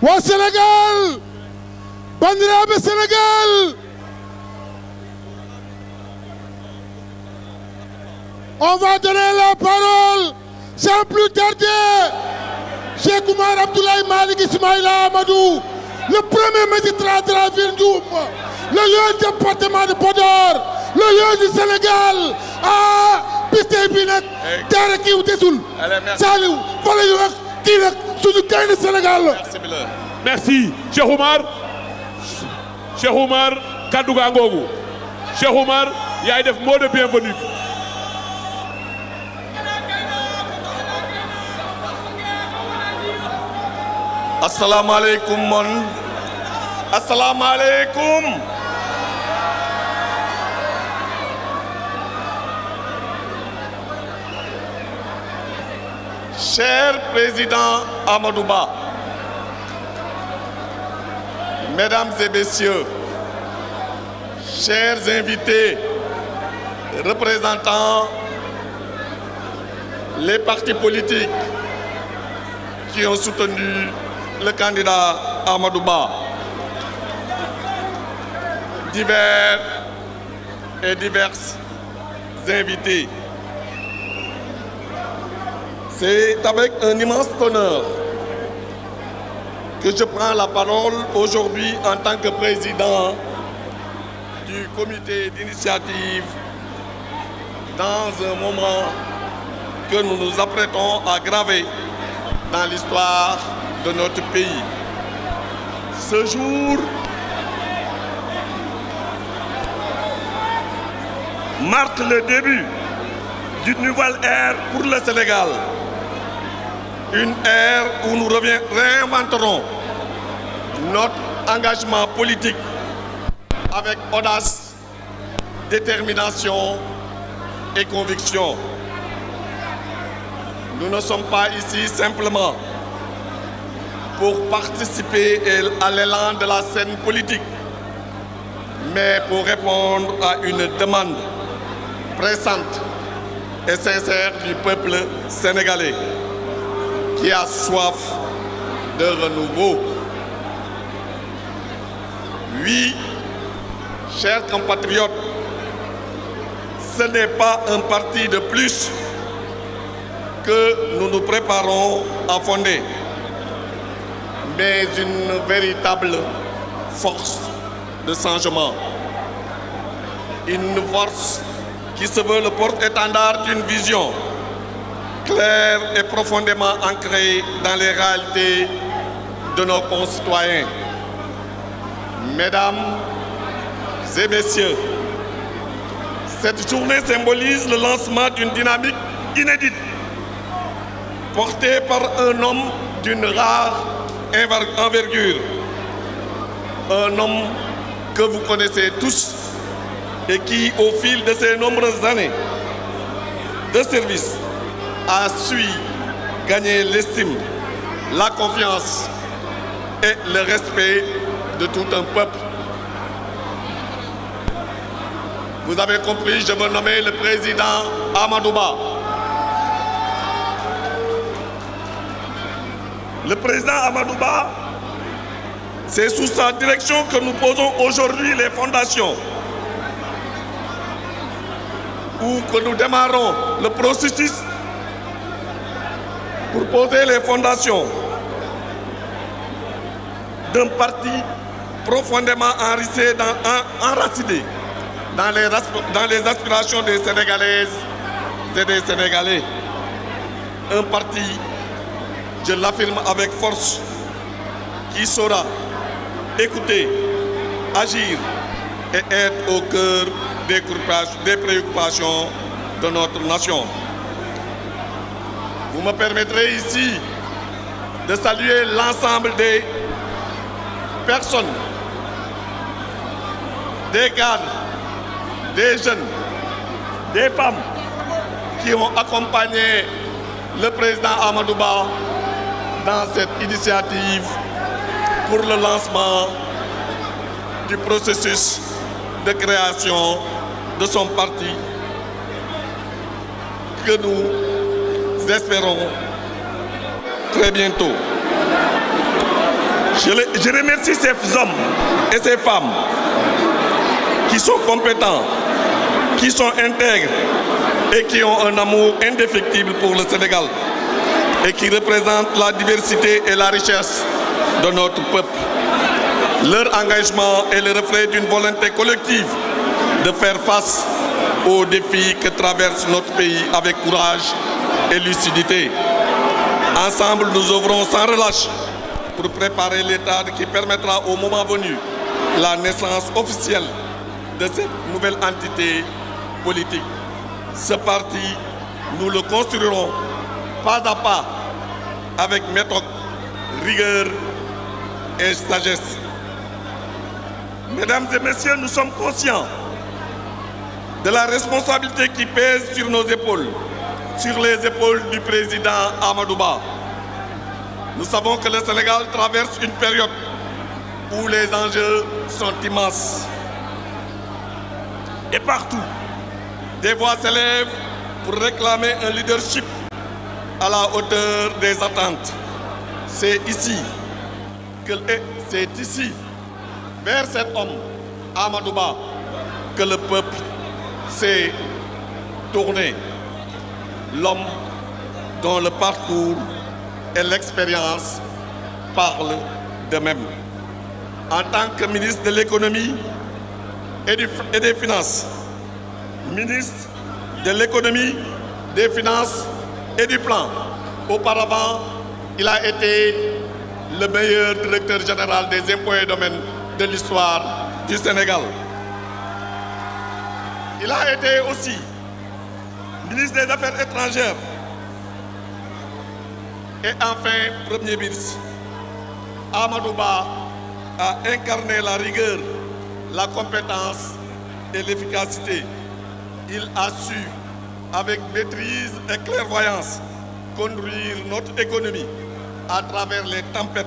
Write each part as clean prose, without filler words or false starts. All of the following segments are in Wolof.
Wa Sénégal, bandiraɓe Sénégal, on va donner la parole sans plus tarder. Cheikh Oumar Abdoulaye Malick Ismaïla Amadou, le premier magistrat de la ville d'Oum, le lieu du département de Podor, le lieu du Sénégal. Ah, piste bi nag dara kiiw desul. Saliou fa la ñu wax kii nag suñu gaynde Sénégal la. Merci Cheikh Oumar. Cheikh Oumar kaddu gaa ngoogu. Cheikh Oumar yaay def mot de bienvenue. Assalamu alaikum mon. Assalamu alaikum. Cher président Amadou Ba, mesdames et messieurs, chers invités, représentant les partis politiques qui ont soutenu le candidat Amadou Ba, divers et diverses invités. C'est avec un immense honneur que je prends la parole aujourd'hui en tant que président du comité d'initiative dans un moment que nous nous apprêtons à graver dans l'histoire de notre pays. Ce jour marque le début d'une nouvelle ère pour le Sénégal. Une ère où nous réinventerons notre engagement politique avec audace, détermination et conviction. Nous ne sommes pas ici simplement pour participer à l'élan de la scène politique, mais pour répondre à une demande pressante et sincère du peuple sénégalais qui a soif de renouveau. Oui, chers compatriotes, ce n'est pas un parti de plus que nous nous préparons à fonder, mais une véritable force de changement. Une force qui se veut le porte-étendard d'une vision claire et profondément ancrée dans les réalités de nos concitoyens. Mesdames et messieurs, cette journée symbolise le lancement d'une dynamique inédite, portée par un homme d'une rare envergure, un homme que vous connaissez tous et qui, au fil de ses nombreuses années de service, a su gagner l'estime, la confiance et le respect de tout un peuple. Vous avez compris, je veux nommer le président Amadou Ba. Le président Amadou Ba, c'est sous sa direction que nous posons aujourd'hui les fondations, ou que nous démarrons le processus pour poser les fondations d'un parti profondément enraciné dans les aspirations des Sénégalaises et des Sénégalais. Un parti, je l'affirme avec force, qui saura écouter, agir et être au cœur des préoccupations de notre nation. Vous me permettrez ici de saluer l'ensemble des personnes, des cadres, des jeunes, des femmes qui ont accompagné le président Amadou Ba dans cette initiative pour le lancement du processus de création de son parti que nous espérons très bientôt. Je remercie ces hommes et ces femmes qui sont compétents, qui sont intègres et qui ont un amour indéfectible pour le Sénégal et qui représentent la diversité et la richesse de notre peuple. Leur engagement est le reflet d'une volonté collective de faire face aux défis que traverse notre pays avec courage et lucidité. Ensemble, nous œuvrons sans relâche pour préparer l'état qui permettra au moment venu la naissance officielle de cette nouvelle entité politique. Ce parti, nous le construirons pas à pas avec méthode, rigueur et sagesse. Mesdames et messieurs, nous sommes conscients de la responsabilité qui pèse sur nos épaules, sur les épaules du président Amadou Ba. Nous savons que le Sénégal traverse une période où les enjeux sont immenses. Et partout, des voix s'élèvent pour réclamer un leadership à la hauteur des attentes. C'est ici, vers cet homme, Amadou Ba, que le peuple s'est tourné. L'homme dont le parcours et l'expérience parlent d'eux-mêmes. En tant que ministre de l'économie et des finances, ministre de l'économie, des finances et du plan. Auparavant, il a été le meilleur directeur général des impôts et domaines de l'histoire du Sénégal. Il a été aussi ministre des Affaires étrangères et enfin Premier ministre. Amadou Ba a incarné la rigueur, la compétence et l'efficacité. Il a su, avec maîtrise et clairvoyance, conduire notre économie à travers les tempêtes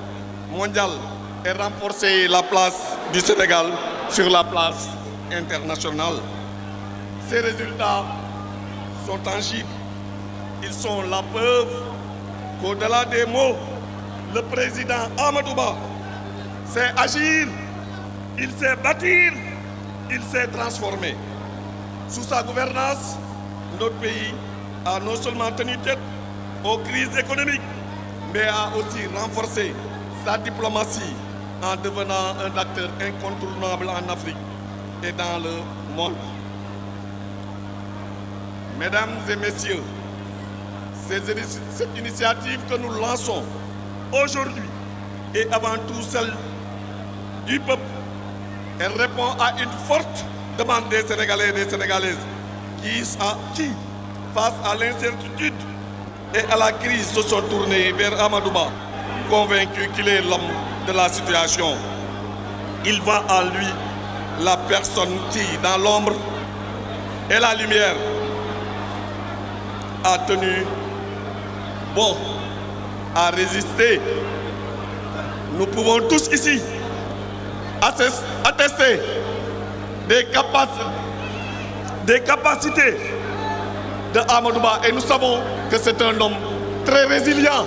mondiales et renforcer la place du Sénégal sur la place internationale. Ces résultats sont tangibles. Ils sont la preuve qu'au-delà des mots, le président Amadou Ba sait agir, il sait bâtir, il s'est transformé. Sous sa gouvernance, notre pays a non seulement tenu tête aux crises économiques, mais a aussi renforcé sa diplomatie en devenant un acteur incontournable en Afrique et dans le monde. Mesdames et messieurs, cette initiative que nous lançons aujourd'hui est avant tout celle du peuple. Elle répond à une forte demande des Sénégalais et des Sénégalaises qui, face à l'incertitude et à la crise, se sont tournés vers Amadou Ba, convaincus qu'il est l'homme de la situation. Il voit en lui la personne qui, dans l'ombre et la lumière, a tenu bon à résister. Nous pouvons tous ici attester des capacités de Amadou Ba et nous savons que c'est un homme très résilient.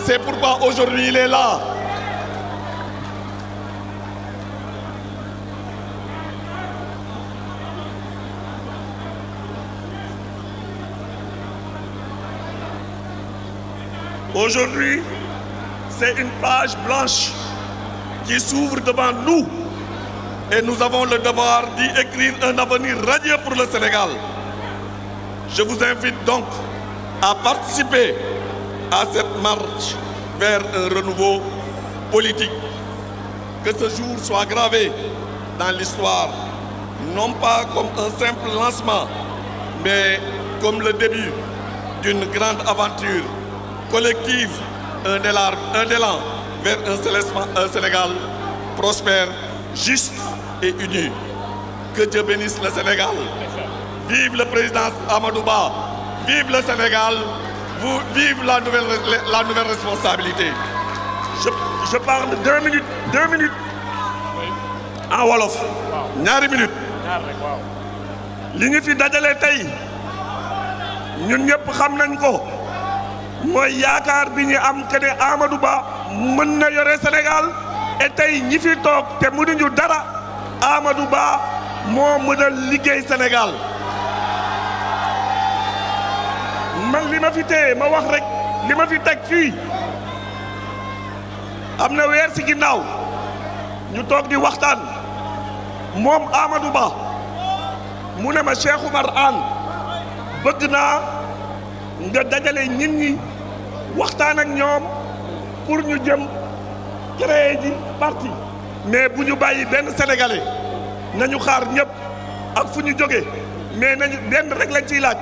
C'est pourquoi aujourd'hui il est là. Aujourd'hui, c'est une page blanche qui s'ouvre devant nous et nous avons le devoir d'y écrire un avenir radieux pour le Sénégal. Je vous invite donc à participer à cette marche vers un renouveau politique. Que ce jour soit gravé dans l'histoire, non pas comme un simple lancement, mais comme le début d'une grande aventure collective, un élan vers un Sénégal prospère, juste et uni. Que Dieu bénisse le Sénégal. Vive le président Amadou Ba. Vive le Sénégal. Vive la nouvelle responsabilité. Je parle 2 minutes. 2 minutes. En wolof. ñaari minutes. li ñu fi dajale tey ñun ñëpp xam nañ ko. mooy yaakaar bi ñu am que ne Amadou Ba mën na yore Sénégal et tey ñi fi toog te mënuñu dara Amadou Ba moo mën a liggéey Sénégal man li ma fi téye ma wax rek li ma fi teg fii am na weer ci ginnaaw ñu toog di waxtaan moom Amadou Ba mu ne ma Cheikh Oumar Anne bëgg naa nga dajale nit ñi waxtaan ak ñoom pour ñu jëm créer ji parti mais bu ñu bàyyi benn sénégalais nañu xaar ñëpp ak fu ñu jógee mais nañu benn rek lañ ciy laaj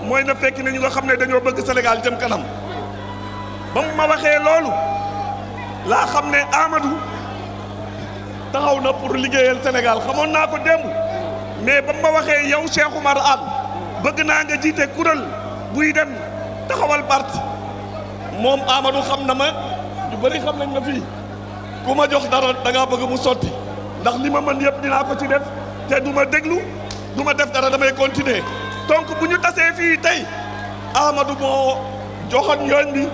mooy na fekk ne ñu nga xam ne dañoo bëgg Sénégal jëm kanam ba mu ma waxee loolu laa xam ne Amadou taxaw na pour liggéeyal Sénégal xamoon naa ko démb mais ba mu ma waxee yow Cheikh Oumar Anne bëgg naa nga jiite kuréel buy dem taxawal parti moom Amadou xam na ma ñu bëri xam nañ ma fii ku ma jox dara da ngaa bëgg mu sotti ndax li ma mën yëpp dinaa ko ci def te du ma déglu du ma def dara damay continuer donc bu ñu tasee fii tey Amadou moo joxoon yoon bi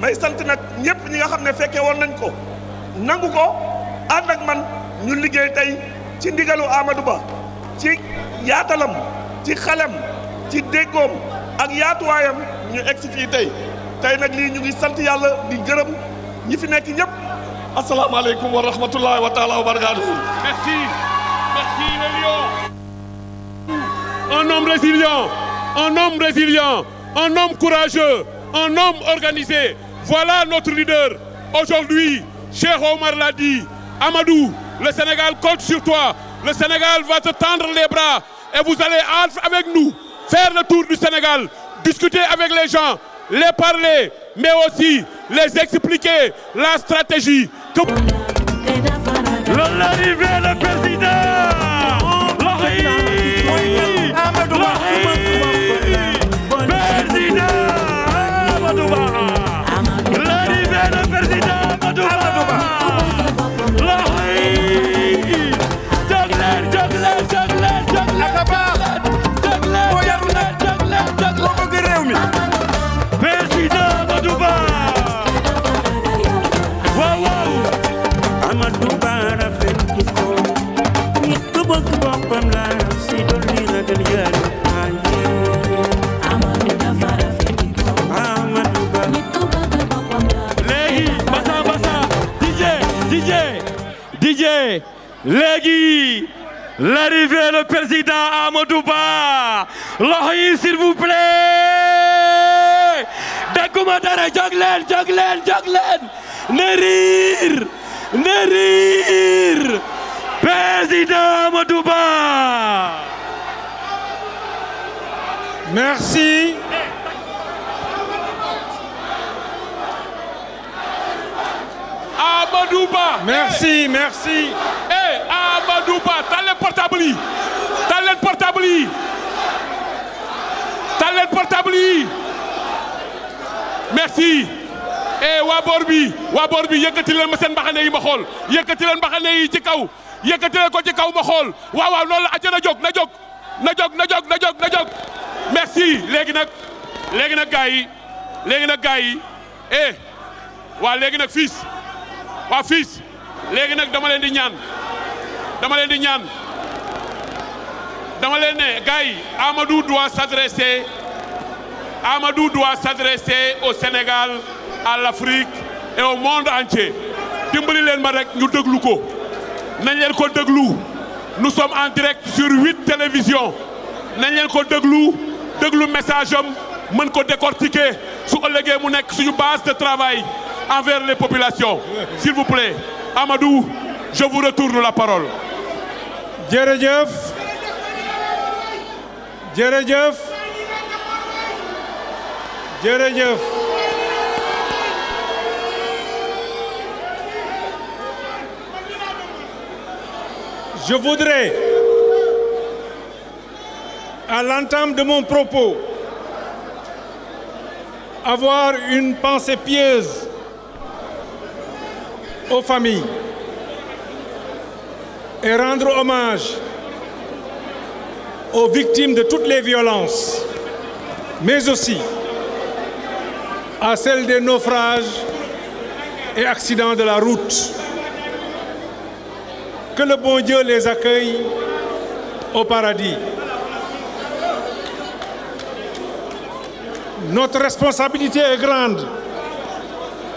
may sant nag ñëpp ñi nga xam ne fekkee woon nañ ko nangu ko ànd ak man ñu liggéey tey ci ndigalu Amadou Ba ci yaatalam ci xalem ci déggoom ak yaatuwaayam ñu egsi fii tey nag lii ñu ngi sant yàlla di gërëm ñi fi nekk ñëpp asalaamaaleykum wa rahmatullahi wa taala wa barakatuhu. Merci, merci les lions. Un homme résilient, un homme courageux, un homme organisé. Voilà notre leader. Aujourd'hui, Cheikh Oumar l'a dit, Amadou, le Sénégal compte sur toi. Le Sénégal va te tendre les bras et vous allez avec nous faire le tour du Sénégal, discuter avec les gens, les parler, mais aussi les expliquer la stratégie. L'arrivée, le président Amadou Ba. Président Amadou Ba. L'arrivée, le président Amadou Ba. Légui, l'arrivée le président Amadou Ba. Loxo s'il vous plaît. Dégguma dara jóg leen. Ne riir. Président Amadou Ba. Merci. Amadou Ba. Merci. Amadou Ba, taal leen portable yi. Merci. waa boor bi yëkkati leen ma seen mbaxane yi ma xool. Yëkkati leen mbaxane yi ci kaw. Yëkkati leen ko ci kaw ma xool. waaw loolu la acca na jóg. Merci. Léegi nag gars yi. waa léegi nag fils. Léegi nag dama leen di ñaan. Dama leen ne gars yi Amadou doit s'adresser au Sénégal, à l'Afrique et au monde entier. Dimbali leen ma rek ñu déglu ko. Nañ leen ko déglu. Nous sommes en direct sur 8 télévisions. Nañ leen ko déglu message am mën ko décortiquer su ëllëgee mu nekk suñu base de travail envers les populations. S'il vous plaît, Amadou, je vous retourne la parole. Jërëjëf. Je voudrais, à l'entame de mon propos, avoir une pensée pieuse aux familles et rendre hommage aux victimes de toutes les violences, mais aussi à celles des naufrages et accidents de la route. Que le bon Dieu les accueille au paradis. Notre responsabilité est grande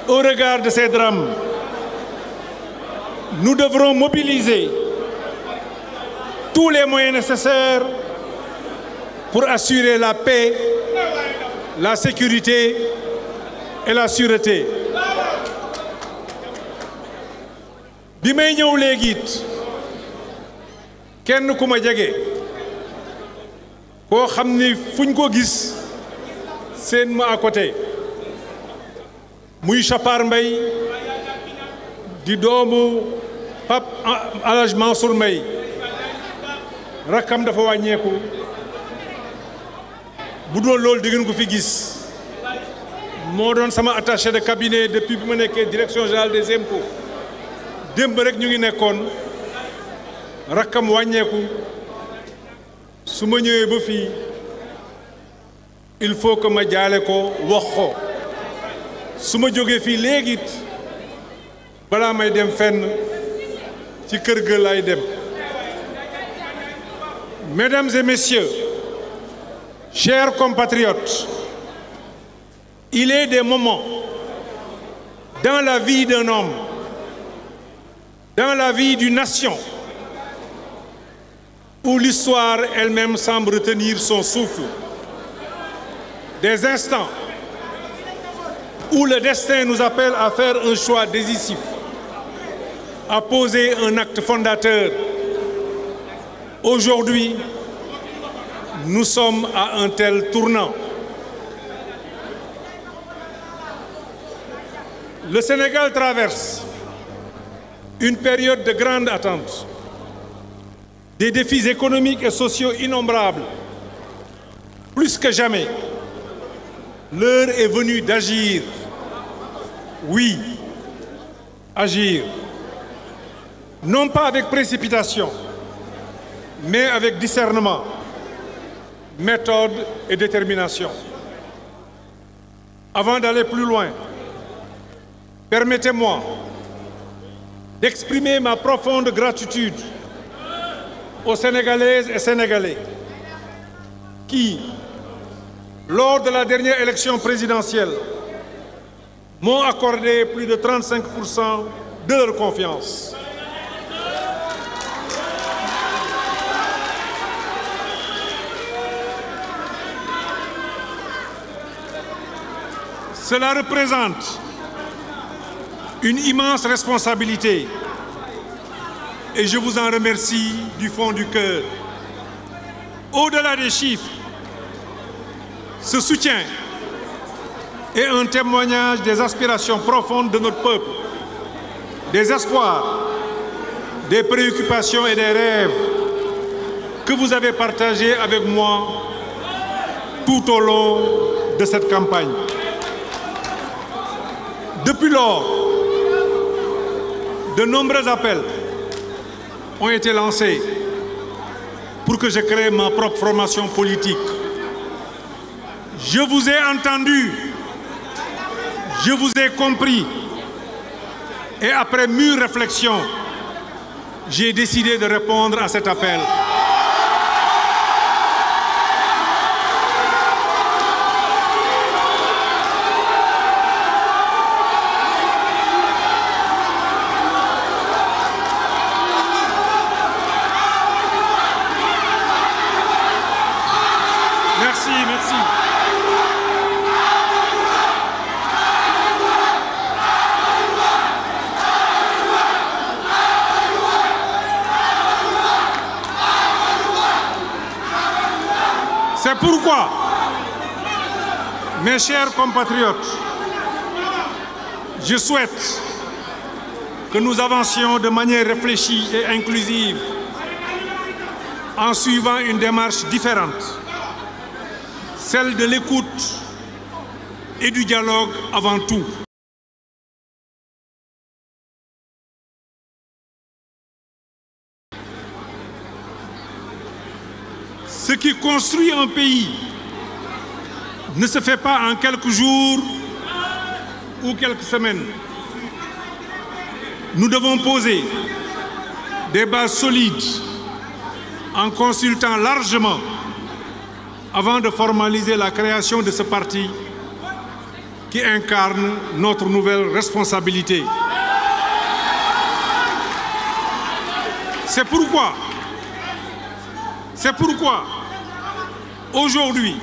au regard de ces drames. Nous devrons mobiliser tous les moyens nécessaires pour assurer la paix, la sécurité et la sûreté. bi may ñëw léegi it kenn ku ma jege koo xam ni fuñ ko gis seen ma à côté muy Chapar Mbaye di doomu Pape Alhaj Mansour Mbaye rakkam dafa wàññeeku bu doon loolu di ngeen ko fi gis moo doon sama attaché de cabinet depuis bi ma nekkee direction générale des impôts démb rek ñu ngi nekkoon rakkam wàññeeku su ma ñëwee ba fii il faut que ma jaale ko wax ko su ma jógee fii léegi it balaa may dem fenn ci kër ga laay dem. Mesdames et messieurs, chers compatriotes, il est des moments dans la vie d'un homme, dans la vie d'une nation, où l'histoire elle-même semble retenir son souffle. Des instants où le destin nous appelle à faire un choix décisif, à poser un acte fondateur. Aujourd'hui, nous sommes à un tel tournant. Le Sénégal traverse une période de grande attente, des défis économiques et sociaux innombrables. Plus que jamais, l'heure est venue d'agir. Oui, agir. Non pas avec précipitation, mais avec discernement, méthode et détermination. Avant d'aller plus loin, permettez-moi d'exprimer ma profonde gratitude aux Sénégalaises et Sénégalais qui, lors de la dernière élection présidentielle, m'ont accordé plus de 35% de leur confiance. Cela représente une immense responsabilité et je vous en remercie du fond du cœur. Au-delà des chiffres, ce soutien est un témoignage des aspirations profondes de notre peuple, des espoirs, des préoccupations et des rêves que vous avez partagés avec moi tout au long de cette campagne. Depuis lors, de nombreux appels ont été lancés pour que je crée ma propre formation politique. Je vous ai entendu, je vous ai compris et après mûre réflexion, j'ai décidé de répondre à cet appel. Merci. C'est pourquoi, mes chers compatriotes, je souhaite que nous avancions de manière réfléchie et inclusive en suivant une démarche différente. Celle de l'écoute et du dialogue avant tout. Ce qui construit un pays ne se fait pas en quelques jours ou quelques semaines. Nous devons poser des bases solides en consultant largement avant de formaliser la création de ce parti qui incarne notre nouvelle responsabilité. C'est pourquoi, aujourd'hui,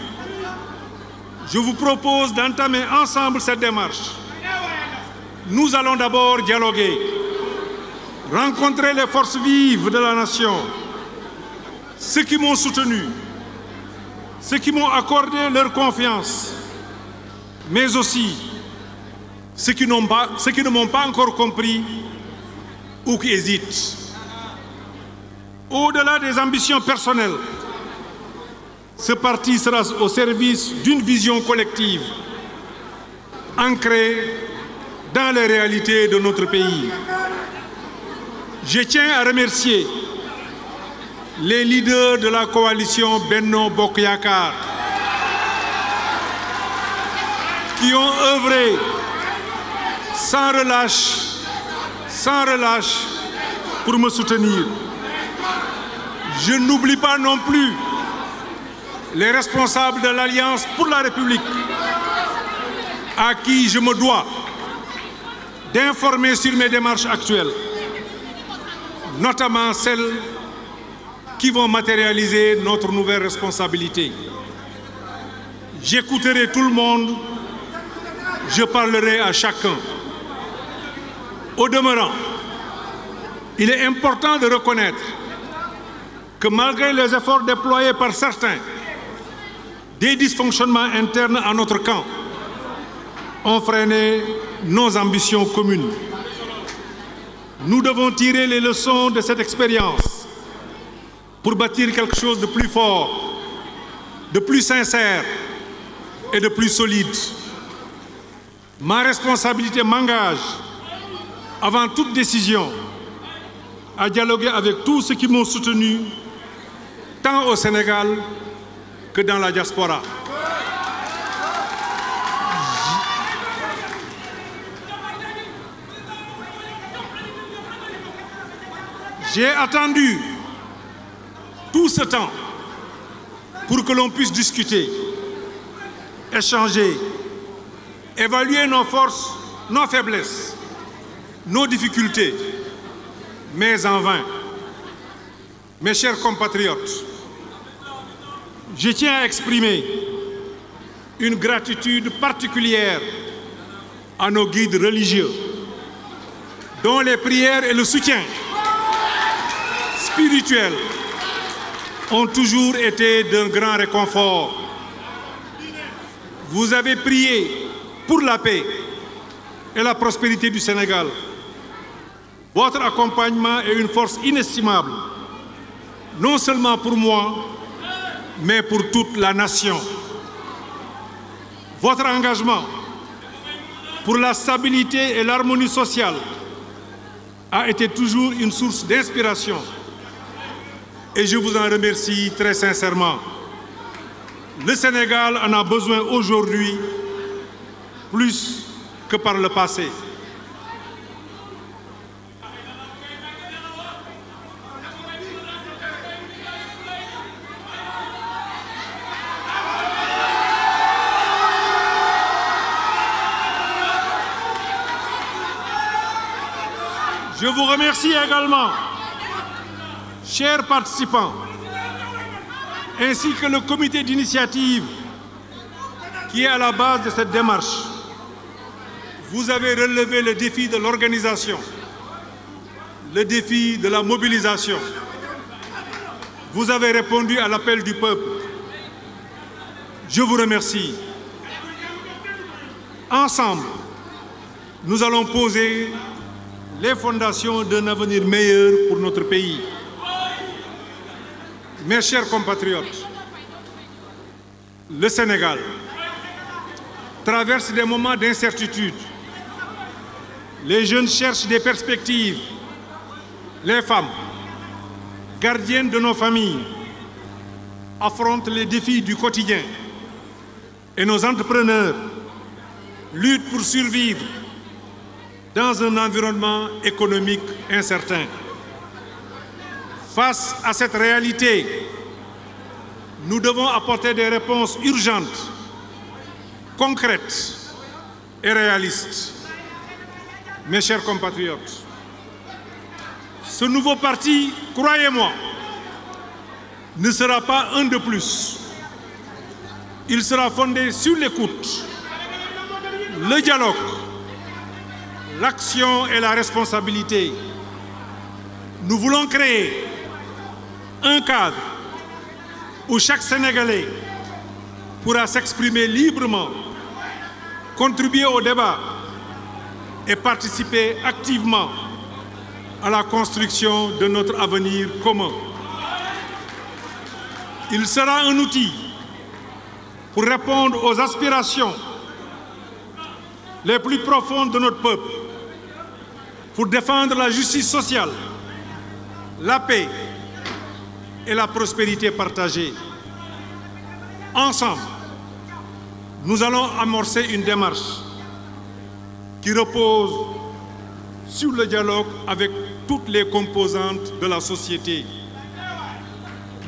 je vous propose d'entamer ensemble cette démarche. Nous allons d'abord dialoguer, rencontrer les forces vives de la nation, ceux qui m'ont soutenu, ceux qui m'ont accordé leur confiance, mais aussi ceux qui ne m'ont pas encore compris ou qui hésitent. Au-delà des ambitions personnelles, ce parti sera au service d'une vision collective, ancrée dans les réalités de notre pays. Je tiens à remercier les leaders de la coalition Benno Bokk Yakaar qui ont œuvré sans relâche pour me soutenir. Je n'oublie pas non plus les responsables de l'Alliance pour la République à qui je me dois d'informer sur mes démarches actuelles, notamment celles qui vont matérialiser notre nouvelle responsabilité. J'écouterai tout le monde, je parlerai à chacun. Au demeurant, il est important de reconnaître que malgré les efforts déployés par certains, des dysfonctionnements internes à notre camp ont freiné nos ambitions communes. Nous devons tirer les leçons de cette expérience pour bâtir quelque chose de plus fort, de plus sincère et de plus solide. Ma responsabilité m'engage, avant toute décision, à dialoguer avec tous ceux qui m'ont soutenu, tant au Sénégal que dans la diaspora. J'ai attendu tout ce temps pour que l'on puisse discuter, échanger, évaluer nos forces, nos faiblesses, nos difficultés, mais en vain. Mes chers compatriotes, je tiens à exprimer une gratitude particulière à nos guides religieux, dont les prières et le soutien spirituel ont toujours été d'un grand réconfort. Vous avez prié pour la paix et la prospérité du Sénégal. Votre accompagnement est une force inestimable, non seulement pour moi, mais pour toute la nation. Votre engagement pour la stabilité et l'harmonie sociale a été toujours une source d'inspiration. Et je vous en remercie très sincèrement. Le Sénégal en a besoin aujourd'hui plus que par le passé. Je vous remercie également, chers participants, ainsi que le comité d'initiative qui est à la base de cette démarche. Vous avez relevé le défi de l'organisation, le défi de la mobilisation. Vous avez répondu à l'appel du peuple. Je vous remercie. Ensemble, nous allons poser les fondations d'un avenir meilleur pour notre pays. Mes chers compatriotes, le Sénégal traverse des moments d'incertitude. Les jeunes cherchent des perspectives. Les femmes, gardiennes de nos familles, affrontent les défis du quotidien. Et nos entrepreneurs luttent pour survivre dans un environnement économique incertain. Face à cette réalité, nous devons apporter des réponses urgentes, concrètes et réalistes. Mes chers compatriotes, ce nouveau parti, croyez-moi, ne sera pas un de plus. Il sera fondé sur l'écoute, le dialogue, l'action et la responsabilité. Nous voulons créer un cadre où chaque Sénégalais pourra s'exprimer librement, contribuer au débat et participer activement à la construction de notre avenir commun. Il sera un outil pour répondre aux aspirations les plus profondes de notre peuple, pour défendre la justice sociale, la paix et la prospérité partagée. Ensemble, nous allons amorcer une démarche qui repose sur le dialogue avec toutes les composantes de la société.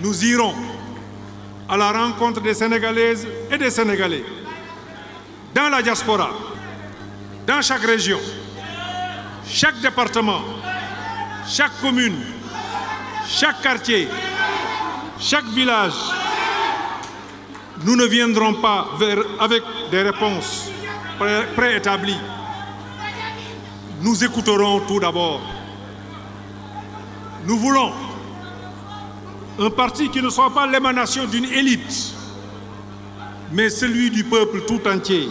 Nous irons à la rencontre des Sénégalaises et des Sénégalais, dans la diaspora, dans chaque région, chaque département, chaque commune, chaque quartier, chaque village. Nous ne viendrons pas avec des réponses préétablies. Nous écouterons tout d'abord. Nous voulons un parti qui ne soit pas l'émanation d'une élite, mais celui du peuple tout entier,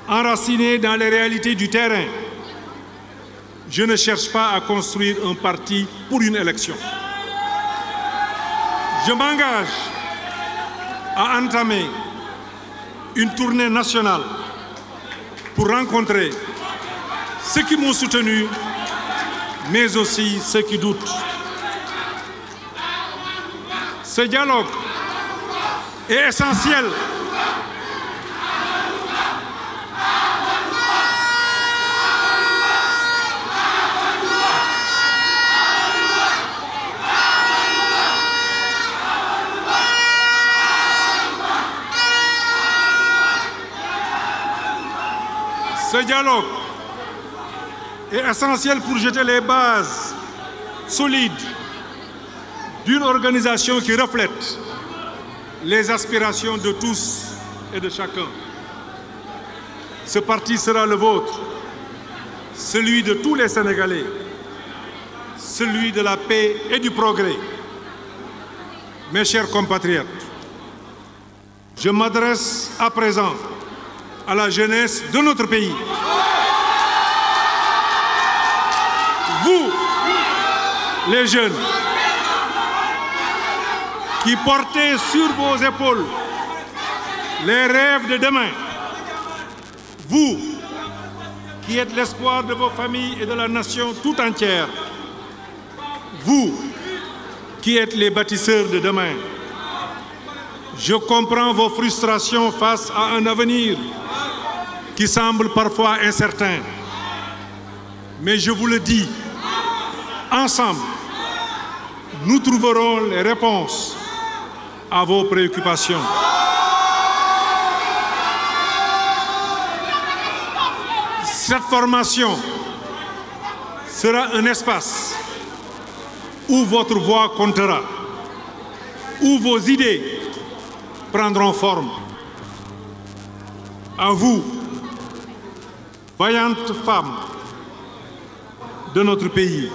enraciné dans les réalités du terrain. Je ne cherche pas à construire un parti pour une élection. Je m'engage à entamer une tournée nationale pour rencontrer ceux qui m'ont soutenu, mais aussi ceux qui doutent. Ce dialogue est essentiel. Ce dialogue est essentiel pour jeter les bases solides d'une organisation qui reflète les aspirations de tous et de chacun. Ce parti sera le vôtre, celui de tous les Sénégalais, celui de la paix et du progrès. Mes chers compatriotes, je m'adresse à présent à la jeunesse de notre pays. Vous, les jeunes, qui portez sur vos épaules les rêves de demain, vous, qui êtes l'espoir de vos familles et de la nation tout entière, vous, qui êtes les bâtisseurs de demain, je comprends vos frustrations face à un avenir qui semble parfois incertain. Mais je vous le dis, ensemble, nous trouverons les réponses à vos préoccupations. Cette formation sera un espace où votre voix comptera, où vos idées prendront forme. À vous, vaillantes femmes de notre pays,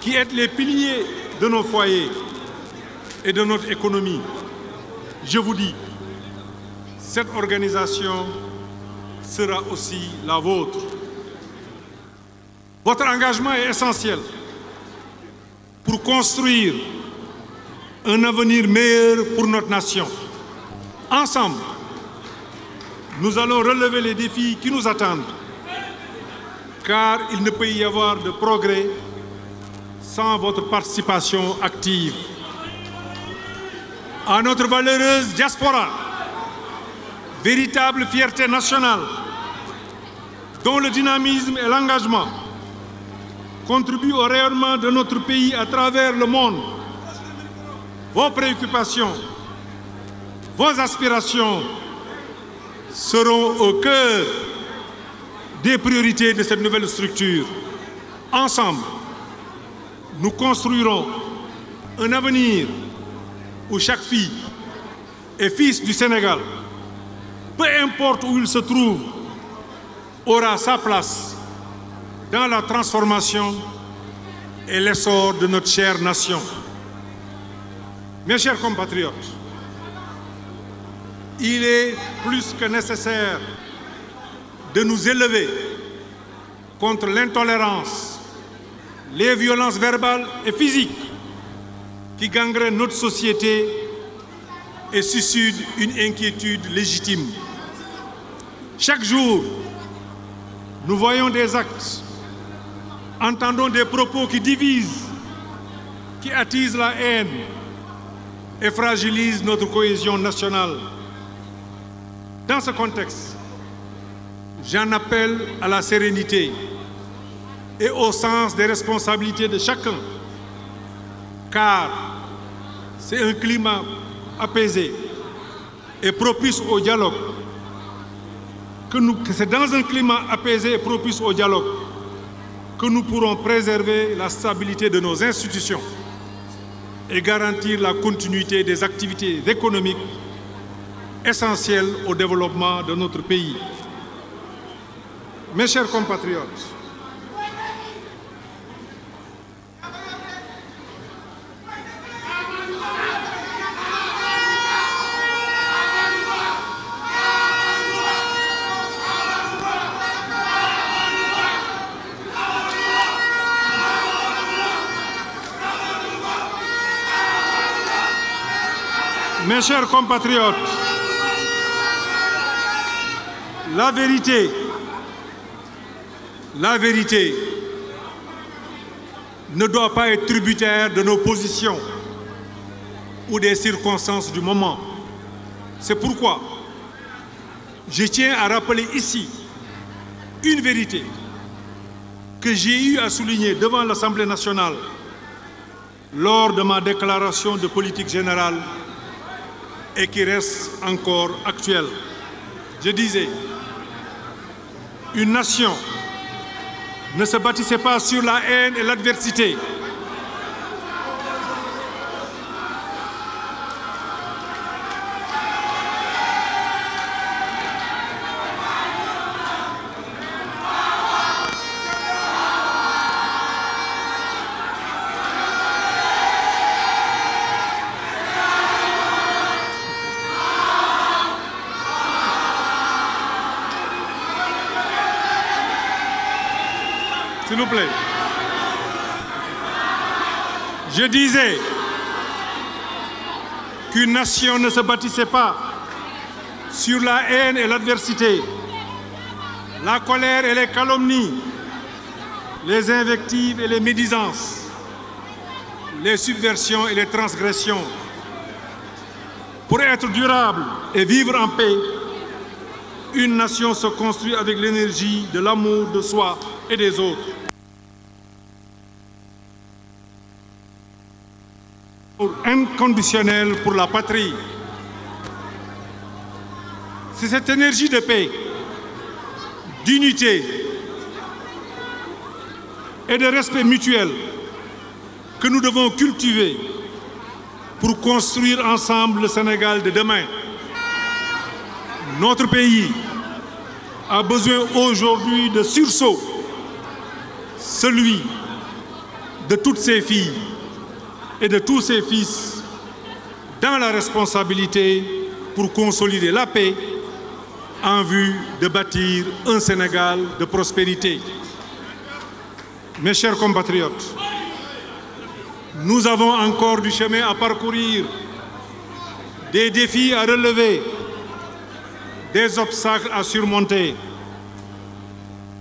qui êtes les piliers de nos foyers et de notre économie, je vous dis, cette organisation sera aussi la vôtre. Votre engagement est essentiel pour construire un avenir meilleur pour notre nation. Ensemble, nous allons relever les défis qui nous attendent, car il ne peut y avoir de progrès sans votre participation active. À notre valeureuse diaspora, véritable fierté nationale, dont le dynamisme et l'engagement contribuent au rayonnement de notre pays à travers le monde. Vos préoccupations, vos aspirations seront au cœur des priorités de cette nouvelle structure. Ensemble, nous construirons un avenir où chaque fille et fils du Sénégal, peu importe où il se trouve, aura sa place dans la transformation et l'essor de notre chère nation. Mes chers compatriotes, il est plus que nécessaire de nous élever contre l'intolérance, les violences verbales et physiques qui gangrènent notre société et suscitent une inquiétude légitime. Chaque jour, nous voyons des actes, entendons des propos qui divisent, qui attisent la haine et fragilisent notre cohésion nationale. Dans ce contexte, j'en appelle à la sérénité et au sens des responsabilités de chacun, car c'est un climat apaisé et propice au dialogue. C'est dans un climat apaisé et propice au dialogue que nous pourrons préserver la stabilité de nos institutions et garantir la continuité des activités économiques essentielles au développement de notre pays. Mes chers compatriotes, mes chers compatriotes, la vérité ne doit pas être tributaire de nos positions ou des circonstances du moment. C'est pourquoi je tiens à rappeler ici une vérité que j'ai eu à souligner devant l'Assemblée nationale lors de ma déclaration de politique générale et qui reste encore actuelle. Je disais, une nation ne se bâtissait pas sur la haine et l'adversité. S'il vous plaît. Je disais qu'une nation ne se bâtissait pas sur la haine et l'adversité, la colère et les calomnies, les invectives et les médisances, les subversions et les transgressions. Pour être durable et vivre en paix, une nation se construit avec l'énergie de l'amour de soi et des autres. Inconditionnel pour la patrie. C'est cette énergie de paix, d'unité et de respect mutuel que nous devons cultiver pour construire ensemble le Sénégal de demain. Notre pays a besoin aujourd'hui de sursaut, celui de toutes ses filles et de tous ses fils dans la responsabilité pour consolider la paix en vue de bâtir un Sénégal de prospérité. Mes chers compatriotes, nous avons encore du chemin à parcourir, des défis à relever, des obstacles à surmonter.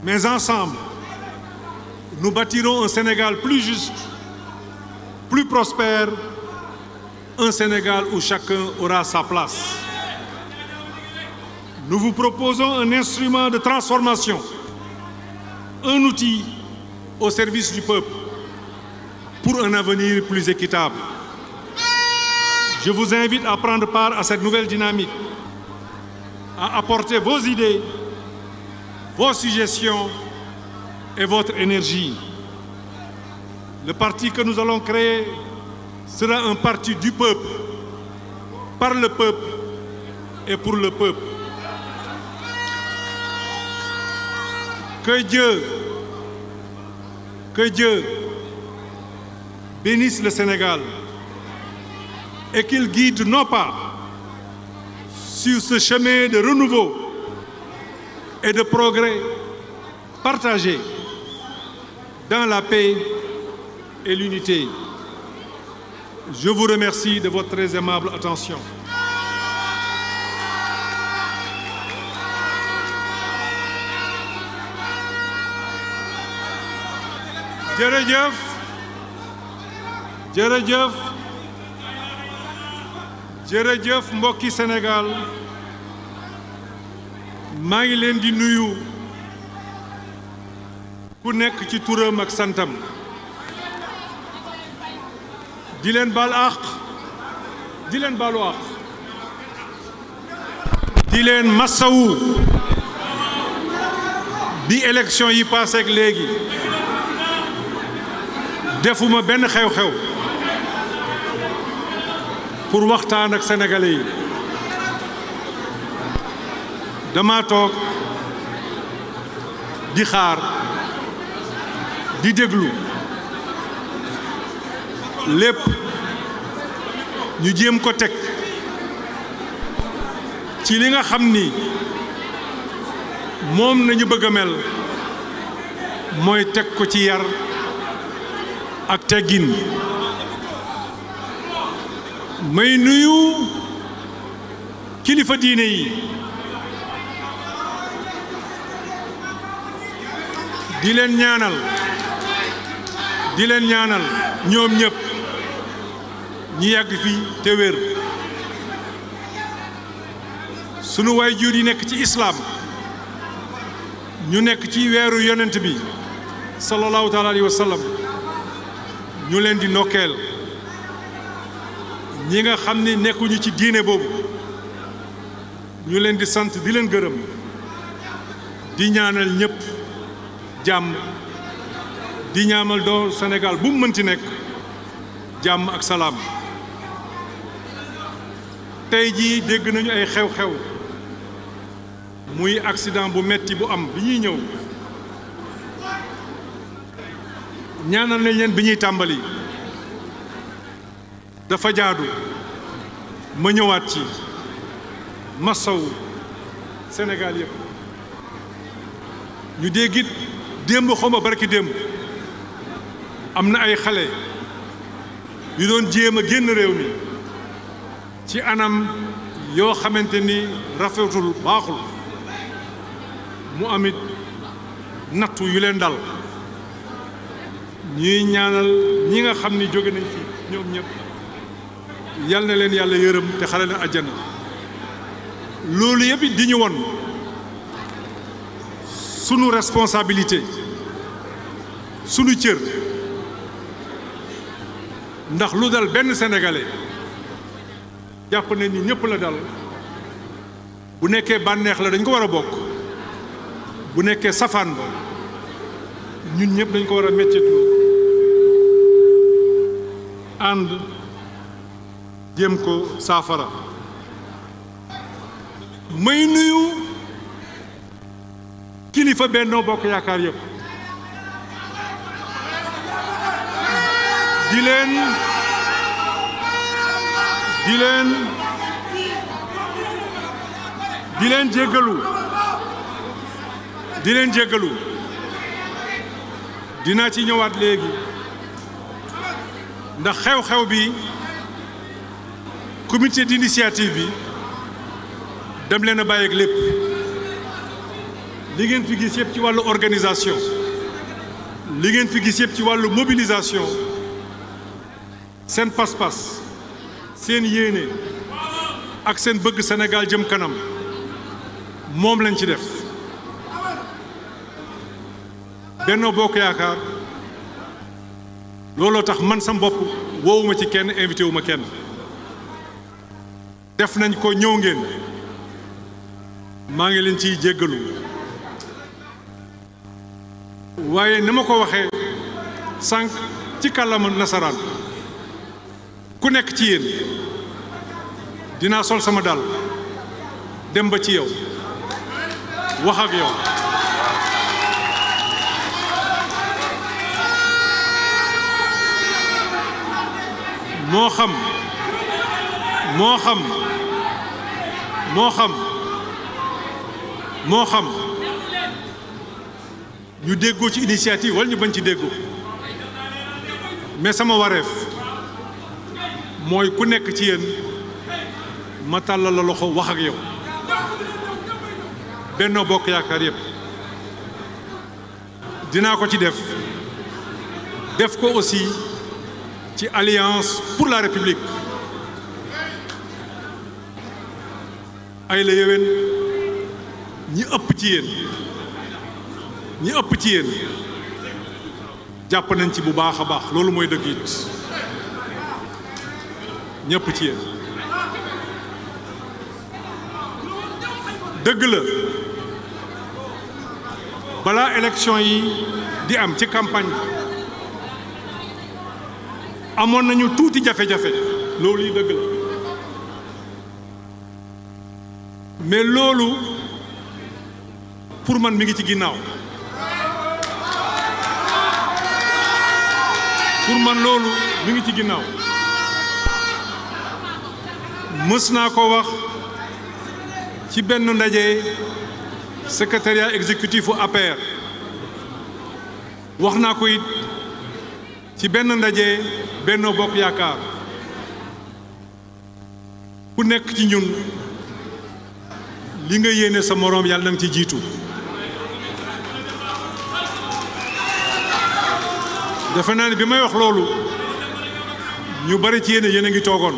Mais ensemble, nous bâtirons un Sénégal plus juste, plus prospère, un Sénégal où chacun aura sa place. Nous vous proposons un instrument de transformation, un outil au service du peuple pour un avenir plus équitable. Je vous invite à prendre part à cette nouvelle dynamique, à apporter vos idées, vos suggestions et votre énergie. Le parti que nous allons créer sera un parti du peuple, par le peuple et pour le peuple. Que Dieu bénisse le Sénégal et qu'il guide nos pas sur ce chemin de renouveau et de progrès partagé dans la paix et l'unité. Je vous remercie de votre très aimable attention. jërëjëf mbokki Sénégal maa ngi leen di nuyu ku nekk ci turam ak santam di leen baal àq di leen baalu àq di leen massawu bi élection yi passé ak léegi defuma benn xew-xew pour waxtaan ak sénégalais yi dama toog di xaar di déglu lépp ñu jéem ko teg ci li nga xam ni moom nañu bëgg a mel mooy teg ko ci yar ak teggin may nuyu kilifa diine yi di leen ñaanal ñoom ñëpp ñi yàgg fi te wér sunu waajur yi nekk ci islaam ñu nekk ci weeru yonent bi sallallahu taala alayhi wa sallam ñu leen di nokkeel ñi nga xam ni nekkuñu ci diine boobu ñu leen di sant di leen gërëm di ñaanal ñëpp jàmm di ñaamal doo Sénégal bu mu mënti nekk jàmm ak salaam tey jii dégg nañu ay xew-xew muy accident bu metti bu am bi ñuy ñëw ñaanal nañ leen bi ñuy tàmbali dafa jaadu ma ñëwaat ci massaw Sénégal yëpp ñu dégg it démb xawma barki démb am na ay xale yu doon jéem a génn réew mi ci anam yoo xamante ni rafetul baaxul mu amit nattu yu leen dal ñuy ñaanal ñi nga xam ni jóge nañ fi ñoom ñëpp yal na leen yàlla yërëm te xale leen àjjana loolu yëpp di ñu won sunu responsabilité sunu cër ndax lu dal benn sénégalais jàpp nañ ni ñëpp la dal bu nekkee bànneex la dañ ko war a bokk bu nekkee safaan ba ñun ñëpp dañ ko war a meccetlu ànd jéem ko saafara may nuyu kilifa Benno Bokk Yaakaar yëpp di leen jéggalu dinaa ci ñëwaat léegi ndax xew-xew bi comité d'initiative bi dem leen a bàyyi ak lépp li ngeen fi gis yëpp ci wàllu organisation li ngeen fi gis yëpp ci wàllu mobilisation seen pas-pas seen yéene ak seen bëgg Sénégal jëm kanam moom lañ ci def Benno Bokk Yaakaar looloo tax man sam bopp woowuma ci kenn invité wu ma kenn def nañ ko ñëw ngeen maa ngi leen ciy jéggalu waaye ni ma ko waxee sànq ci kàllaama nasaraan ku nekk ci yéen dinaa sol sama dàll dem ba ci yow wax ak yow moo xam ñu déggoo ci initiative wala ñu bañ ci déggoo mais sama wareef mooy ku nekk ci yéen ma tàllal la loxo wax ak yow Benno Bokk Yaakaar yépp dinaa ko ci def ko aussi ci Alliance pour la République ay la yéwén ñi ëpp ci yéen jàpp nañ ci bu baax a baax loolu mooy dëgg it ñëpp ci yéen dëgg la balaa élection yi di am ci campagne amoon nañu tuuti jafe-jafe loolu yi dëgg la mais loolu pour man mi ngi ci ginnaaw mës naa ko wax ci benn ndaje secrétariat exécutif u APR wax naa ko it ci benn ndaje Benno Bokk Yaakaar ku nekk ci ñun li nga yéene sa moroom yàlla na nga ci jiitu defe naa ne bi may wax loolu ñu bari ci yéen a ngi toogoon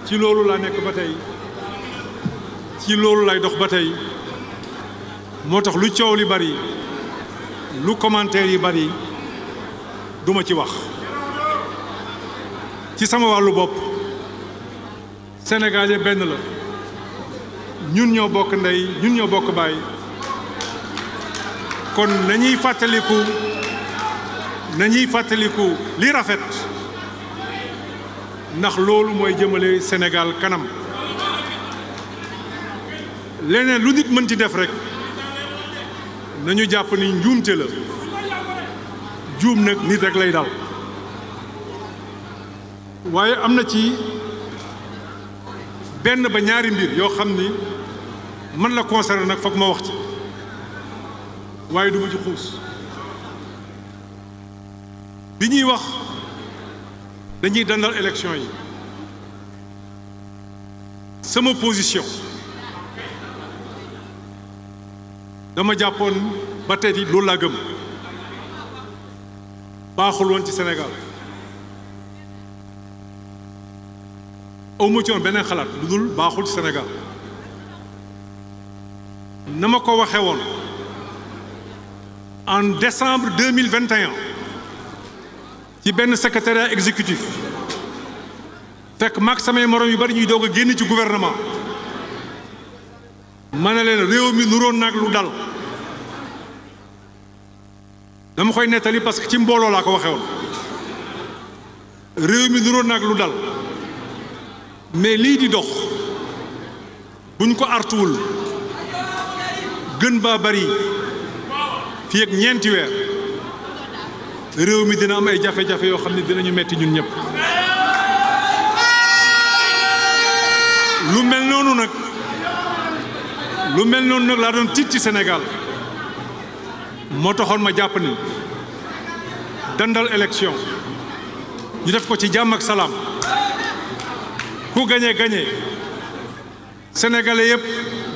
ci loolu laa nekk ba tey ci loolu lay dox ba tey moo tax lu coow li bari lu commentaire yi bari duma ci wax ci sama wàllu bopp Sénégal yi benn la ñun ñoo bokk ndey ñun ñoo bokk baay kon nañuy fàttaliku li rafet ndax loolu mooy jëmale Sénégal kanam leneen lu nit mën ci def rek nañu jàpp ni njuumte la juum nag nit rek lay dal waaye am na ci benn ba ñaari mbir yoo xam ni man la concerné nag foog ma wax ci waaye du ma ci xuus bi ñuy wax dañuy dandal élection yi sama position dama jàppoon ba tey it loolu laa gëm baaxul woon ci Sénégal awma ci woon beneen xalaat lu dul baaxul ci Sénégal na ma ko waxee woon en décembre 2021 ci benn secrétariat exécutif fekk maag samay morom yu bari ñuy doog a génn ci gouvernement ma ne leen réew mi nuroon nag lu dal dama koy nettali parce que ci mbooloo laa ko waxee woon réew mi nuroon nag lu dal mais lii di dox buñ ko artuwul gën baa bari fii ak ñeenti weer réew mi dina am ay jafe-jafe yoo xam ne dinañu metti ñun ñëpp lu mel noonu nag laa doon tiit ci Sénégal moo taxoon ma jàpp ni dandal élection ñu def ko ci jàmm ak salaam ku gañe sénégalais yëpp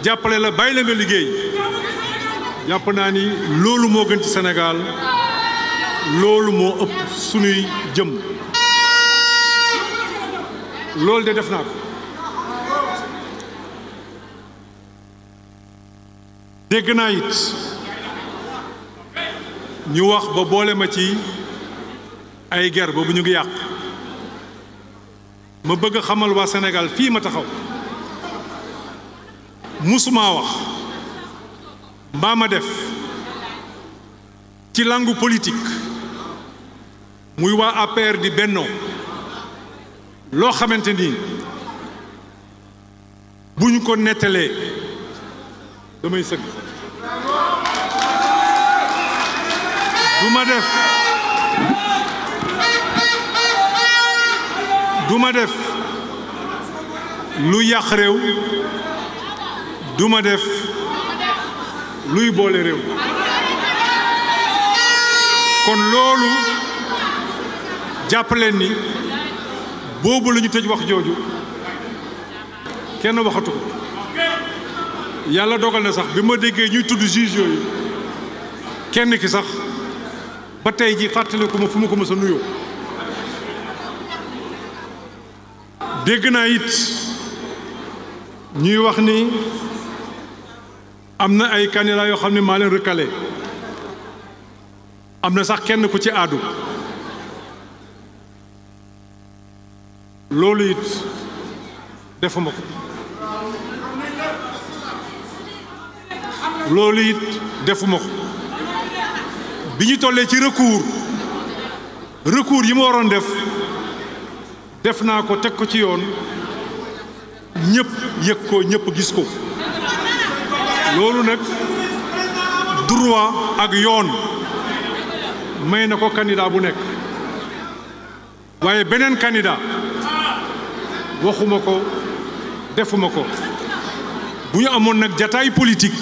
jàppale la bàyyi la nga liggéey jàpp naa ni loolu moo gën ci Sénégal loolu moo ëpp sunuy jëm loolu de def naa ko dégg naa it ñu wax ba boole ma ci ay guerre boobu ñu ngi yàq ma bëgg xamal waa Sénégal fii ma taxaw musuma wax mbaa ma def ci langue politique muy waa APR di bennoo loo xamante ni bu ñu ko nettalee damay sëgg du ma def lu yàq réew du ma def luy boole réew kon loolu jàppaleen ni boobu la ñu tëj wax jooju kenn waxatu ko yàlla dogal na sax bi ma déggee ñuy tudd juge yooyu kenn ki sax ba tey ji fàttaliku ma fu ma ko mës a nuyoo dégg naa it ñuy wax ni am na ay candidats yoo xam ne maa leen recalé am na sax kenn ku ci àddu loolu it defuma ko loolu it defuma ko bi ñu tollee ci recours yi ma waroon def naa ko teg ko ci yoon ñëpp yëg ko ñëpp gis ko loolu nag droit ak yoon may na ko candidat bu nekk waaye beneen candidat waxuma ko defuma ko bu ñu amoon nag jataay politique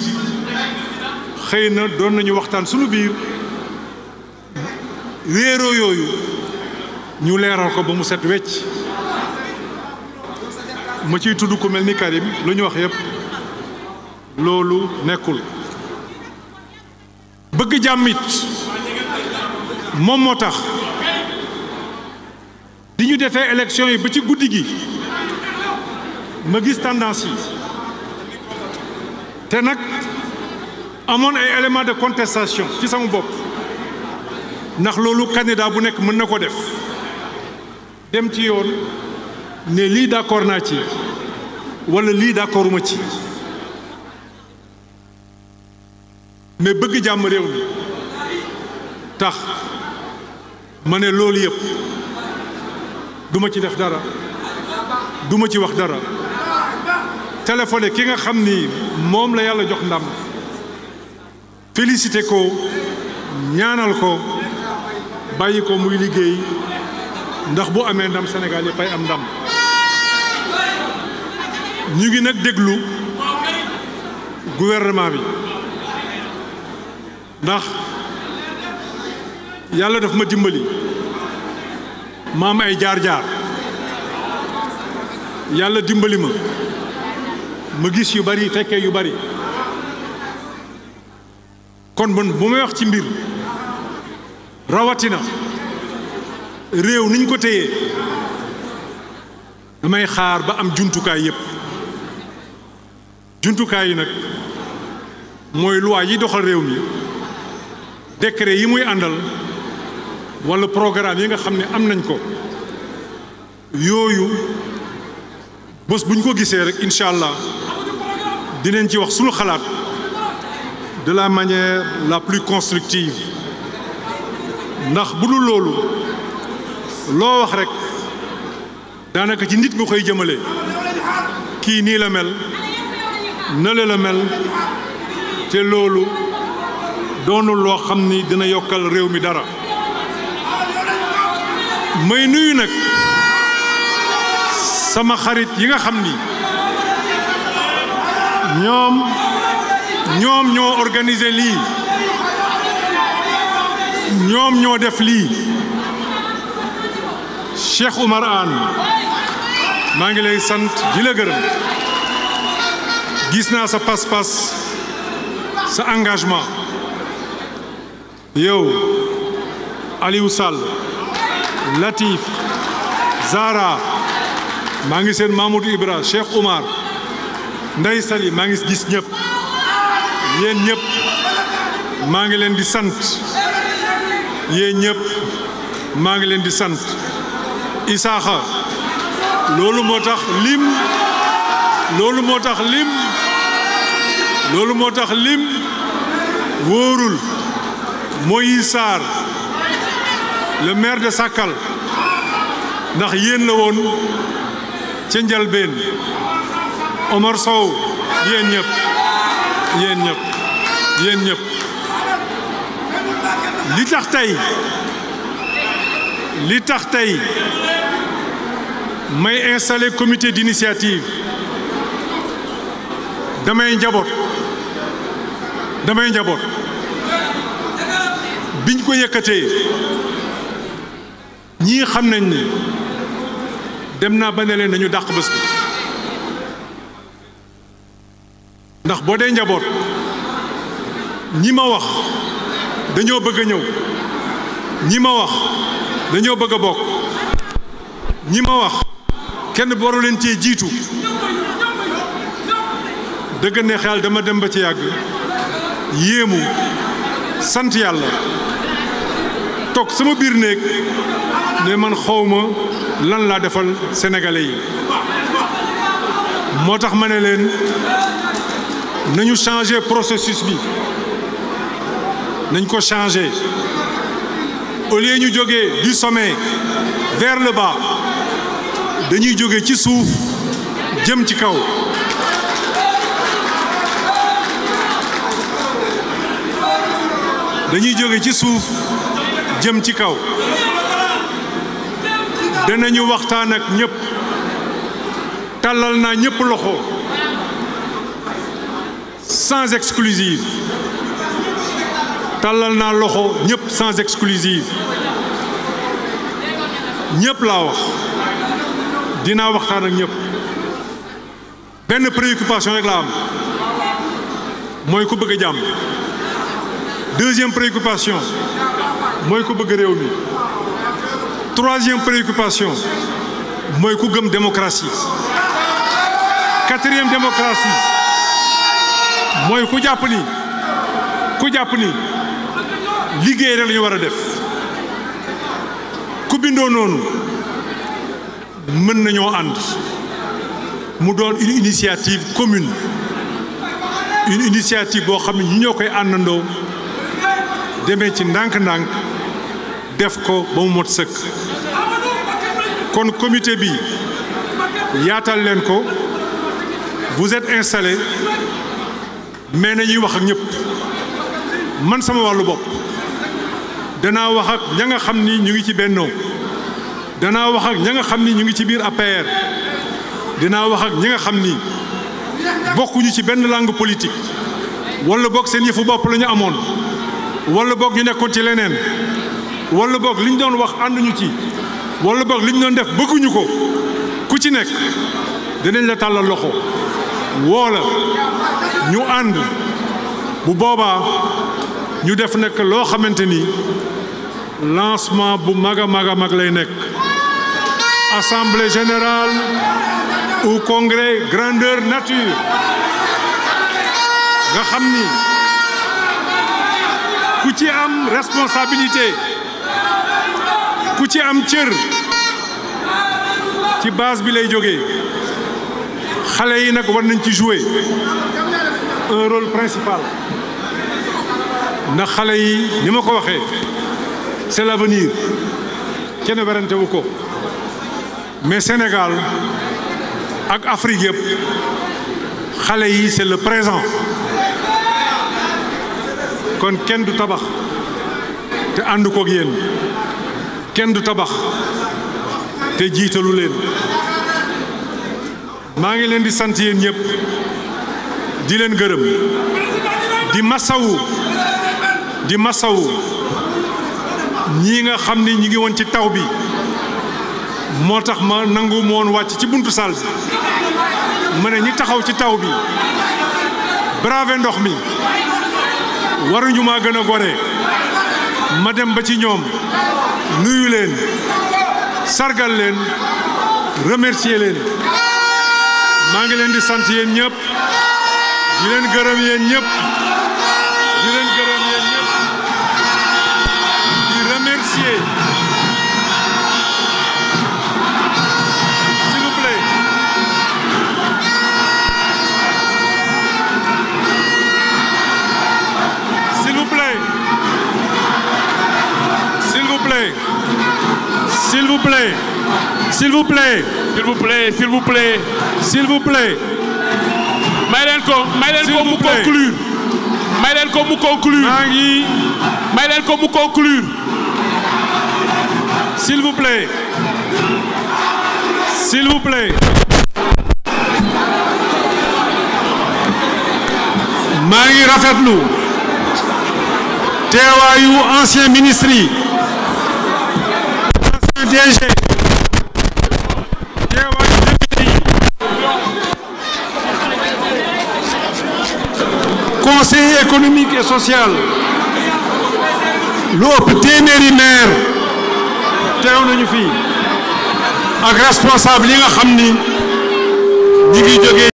xëy na doon nañu waxtaan sunu biir réeroo yooyu ñu leeral ko ba mu set wecc ma ciy tudd ku mel ni Karim lu ñu wax yépp loolu nekkul bëgg jàmmit moom moo tax di ñu defee élection yi ba ci guddi gi ma gis tendance yi te nag amoon ay éléments de contestation ci sama bopp ndax loolu candidat bu nekk mën na ko def dem ci yoon ne lii d'accord naa ci walla lii d'accorduma ci mais bëgg jàmm réew mi tax ma ne loolu yëpp duma ci def dara duma ci wax dara téléphoné ki nga xam ni moom la yàlla jox ndam félicité ko ñaanal ko bàyyi ko muy liggéey ndax bu amee ndam Sénégal yëpp ay am ndam ñu ngi nag déglu gouvernement bi ndax yàlla daf ma dimbali ma am ay jaar-jaar yàlla dimbali ma gis yu bari fekkee yu bari kon man bu may wax ci mbir rawatina réew niñ ko téyee damay xaar ba am jumtukaay yépp jumtukaay yi nag mooy loi yi doxal réew mi décret yi muy àndal walla programme yi nga xam ne am nañ ko yooyu bés bu ñu ko gisee rek incha allah dinañ ci wax sunu xalaat de la manière la plus constructive ndax bu dul loolu loo wax rek daanaka ci nit nga koy jëmale kii nii la mel nële la mel te loolu doonul loo xam ni dina yokkal réew mi dara may nuyu nag sama xarit yi nga xam ni ñoom ñoo organiser lii ñoom ñoo def lii Cheikh Oumar Anne maa ngi lay sant di la gërëm gis naa sa pas-pas sa engagement yow Aliou Sall Latif Zara maa ngi seen Mamadou Ibra Cheikh Oumar Ndeye Sali maa ngi gis ñëpp yéen ñëpp maa ngi leen di sant yéen ñëpp maa ngi leen di sant Isaaxa loolu moo tax lim wóorul Moïse Sarr le maire de Sakal ndax yéen la woon ca njalbeen Omar Sow yéen ñëpp li tax tey may installer comité d'initiative damay njaboot biñ ko yëkkatee ñii xam nañ ne dem naa ba ne leen nañu dàq bés bi ndax boo dee njaboot ñi ma wax dañoo bëgg a ñëw ñi ma wax dañoo bëgg a bokk ñi ma wax kenn waru leen cee jiitu dëgg ne xel dama dem ba ci yàgg yéemu sant yàlla toog sama biir néeg ne man xawma lan laa defal sénégalais yi moo tax ma ne leen nañu changer processus bi nañ ko changer au lieu ñu jógee du sommet vers le bas dañuy jóge ci suuf jëm ci kaw danañu waxtaan ak ñëpp tàllal naa ñëpp loxo sans exclusive tàllal naa loxo ñëpp sans exclusive ñëpp laa wax dinaa waxtaan ak ñëpp benn préoccupation rek laa am mooy ku bëgg a jàmm deuxième préoccupation mooy ku bëgg réew mi troisième préoccupation mooy ku gëm démocratie quatrième démocratie mooy ku jàpp ni liggéey rek la ñu war a def ku bindoo noonu mën nañoo ànd mu doon une initiative commune une initiative boo xam ne ñi ñoo koy àndandoo demee ci ndànk-ndànk def ko ba mu mot sëkk kon comité bi yaatal leen ko vous êtes installés mais nañuy wax ak ñëpp man sama wàllu bopp danaa wax ak ña nga xam ni ñu ngi ci Benno danaa wax ak ña nga xam ni ñu ngi ci biir APR dinaa wax ak ñi nga xam ni bokkuñu ci benn langue politique wala boog seen yëfu bopp la ñu amoon wala boog ñu nekkoon ci leneen wala boog li ñu doon wax ànduñu ci wala boog li ñu doon def bëgguñu ko ku ci nekk dinañ la tàllal loxo woo la ñu ànd bu boobaa ñu def nekk loo xamante ni lancement bu mag a mag lay nekk assemblée générale ou congrès grandeur nature nga xam ni ku ci am responsabilité ku ci am cër ci base bi lay jógee xale yi nag war nañ ci jouer un rôle principal ndax xale yi ni ma ko waxee c'est l'avenir kenn werante wu ko mais Sénégal ak Afrique yëpp xale yi c'est le présent kon kenn du tabax te ànd koog yéen kenn du tabax te jiitalu leen maa ngi leen di sant yéen ñëpp di leen gërëm di masawu ñii nga xam ni ñi ngi woon ci taw bi moo tax ma nangu moon wàcc ci buntu salle bi ma ne ñi taxaw ci taw bi braver ndox mi waruñu maa gën a gore ma dem ba ci ñoom nuyu leen sargal leen remercier leen maa ngi leen di sant yéen ñëpp di leen gërëm yéen ñëpp di remercier S'il vous plaît. S'il vous plaît. S'il vous plaît, s'il vous plaît. S'il vous plaît. may leen ko mu conclure. may leen ko mu conclure. may leen ko mu conclure. S'il vous plaît. S'il vous plaît. maa ngi rafetlu teewaayu ancien ministre yi, ancien DG, teewaayu député yi, conseiller économique et social, lu ëpp téeméeri maire teew nañu fi ak responsable yi nga xam ni ñi ngi jógee